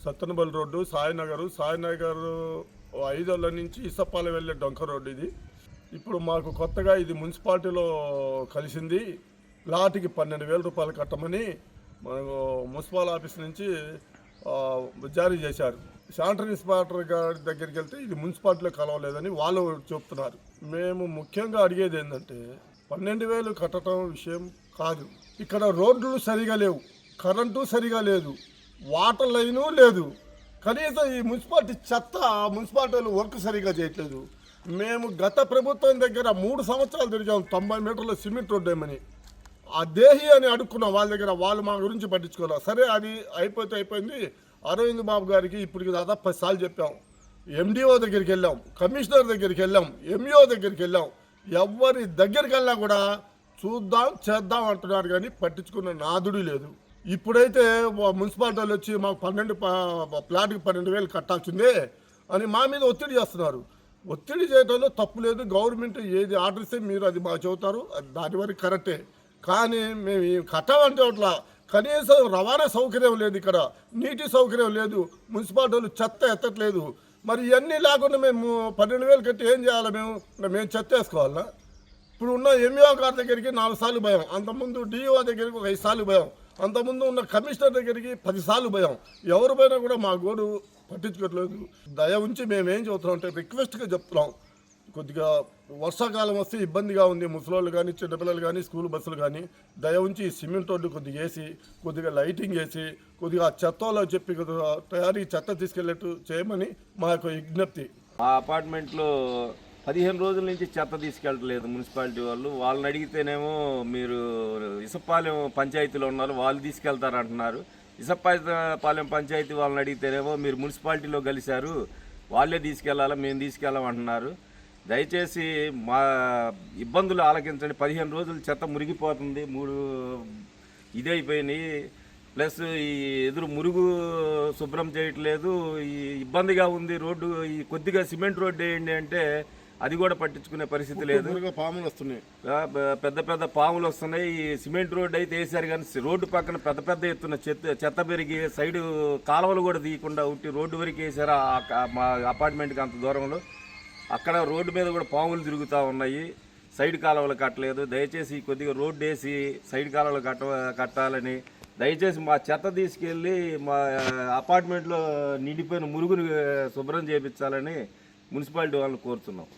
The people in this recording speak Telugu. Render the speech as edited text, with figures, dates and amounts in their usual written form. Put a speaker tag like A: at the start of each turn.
A: సత్తెనపల్లి రోడ్డు సాయినగర్ 5 నుంచి ఇసప్పాలెం వెళ్ళే డొంక రోడ్డు ఇది. ఇప్పుడు మాకు కొత్తగా ఇది మున్సిపాలిటీలో కలిసింది. లాటికి 12,000 రూపాయలు కట్టమని మనకు మున్సిపల్ ఆఫీస్ నుంచి జారీ చేశారు. శానిటరీ ఇన్స్పెక్టర్ గారి దగ్గరికి వెళ్తే ఇది మున్సిపాలిటీలో కలవలేదని వాళ్ళు చెప్తున్నారు. మేము ముఖ్యంగా అడిగేది ఏంటంటే 12,000 కట్టడం విషయం కాదు. ఇక్కడ రోడ్లు సరిగా లేవు, కరెంటు సరిగా లేదు, వాటర్ లైను లేదు. కనీసం ఈ మున్సిపాలిటీలు వర్క్ సరిగా చేయట్లేదు. మేము గత ప్రభుత్వం దగ్గర 3 సంవత్సరాలు తిరిగాం 90 మీటర్ల సిమెంట్ రోడ్డు ఏమని. ఆ దేహి అని అడుక్కున్నాం వాళ్ళ దగ్గర, వాళ్ళు మా గురించి పట్టించుకోవాలి. సరే అది అయిపోయింది. అరవింద్ బాబు గారికి ఇప్పటికి దాదాపు 10 సార్లు చెప్పాం. ఎండిఓ దగ్గరికి వెళ్ళాం, కమిషనర్ దగ్గరికి వెళ్ళాం, ఎంఈఓ దగ్గరికి వెళ్ళాం. ఎవరి దగ్గరికి వెళ్ళినా కూడా చూద్దాం చేద్దాం అంటున్నారు కానీ పట్టించుకున్న నాదుడు లేదు. ఇప్పుడైతే మున్సిపాలిటీ వాళ్ళు వచ్చి మాకు ప్లాట్కి 12,000 కట్టాల్సిందే అని మా మీద ఒత్తిడి చేస్తున్నారు. ఒత్తిడి చేయడంలో తప్పు లేదు. గవర్నమెంట్ ఏది ఆర్డర్ ఇస్తే మీరు అది మాకు చెబుతారు, దాని వరకు కరెక్టే. కానీ మేము కట్టాలంటే అట్లా కనీసం రవాణా సౌకర్యం లేదు, ఇక్కడ నీటి సౌకర్యం లేదు, మున్సిపాలిటీలు చెత్త ఎత్తట్లేదు. మరి ఇవన్నీ లేకుండా మేము 12,000 కట్టి ఏం చేయాలి? మేము చెత్త వేసుకోవాలా? ఇప్పుడు ఉన్న ఎంఈఓ గారి దగ్గరికి 4 సార్లు భయం, అంతకుముందు డిఓ దగ్గరికి 5 సార్లు భయం, అంతకుముందు ఉన్న కమిషనర్ దగ్గరికి 10 సార్లు భయం. ఎవరు పోయినా కూడా మా గోడు పట్టించుకోవట్లేదు. దయ ఉంచి మేమేం చెబుతున్నాం అంటే రిక్వెస్ట్గా చెప్తున్నాం, కొద్దిగా వర్షాకాలం వస్తే ఇబ్బందిగా ఉంది. ముసలోళ్ళు కానీ చిన్నపిల్లలు కానీ స్కూల్ బస్సులు కానీ దయ ఉంచి సిమెంట్ రోడ్డు కొద్దిగా వేసి, కొద్దిగా లైటింగ్ వేసి, కొద్దిగా చెత్తలో చెప్పి కొద్దిగా తయారీ చెత్త తీసుకెళ్ళేట్టు చేయమని మా యొక్క విజ్ఞప్తి.
B: మా అపార్ట్మెంట్లో 15 రోజుల నుంచి చెత్త తీసుకెళ్ళట్లేదు మున్సిపాలిటీ వాళ్ళు. వాళ్ళని అడిగితేనేమో మీరు ఇసప్పాలెం పంచాయతీలో ఉన్నారు, వాళ్ళు తీసుకెళ్తారంటున్నారు. ఇసప్పాలెం పంచాయతీ వాళ్ళని అడిగితేనేమో మీరు మున్సిపాలిటీలో కలిశారు, వాళ్ళే తీసుకెళ్ళాలా, మేము తీసుకెళ్ళామంటున్నారు. దయచేసి మా ఇబ్బందులు ఆలకించండి. 15 రోజులు చెత్త మురిగిపోతుంది, 3 ఇదైపోయినాయి. ప్లస్ ఈ ఎదురు మురుగు శుభ్రం చేయట్లేదు, ఈ ఇబ్బందిగా ఉంది. రోడ్డు ఈ కొద్దిగా సిమెంట్ రోడ్డు వేయండి అంటే అది కూడా పట్టించుకునే పరిస్థితి లేదు.
A: పాములు వస్తున్నాయి,
B: పెద్ద పాములు వస్తున్నాయి. ఈ సిమెంట్ రోడ్డు అయితే వేసారు కానీ రోడ్డు పక్కన పెద్ద ఎత్తున చెత్త పెరిగి సైడు కాలువలు కూడా తీయకుండా ఉట్టి రోడ్డు వరకు వేసారు. మా అపార్ట్మెంట్కి అంత దూరంలో అక్కడ రోడ్డు మీద కూడా పాములు తిరుగుతూ ఉన్నాయి. సైడ్ కాలువలు కట్టలేదు. దయచేసి కొద్దిగా రోడ్డు వేసి సైడ్ కాలువలు కట్టాలని, దయచేసి మా చెత్త తీసుకెళ్ళి మా అపార్ట్మెంట్లో నిండిపోయిన మురుగుని శుభ్రం చేయించాలని మున్సిపాలిటీ వాళ్ళని కోరుతున్నాం.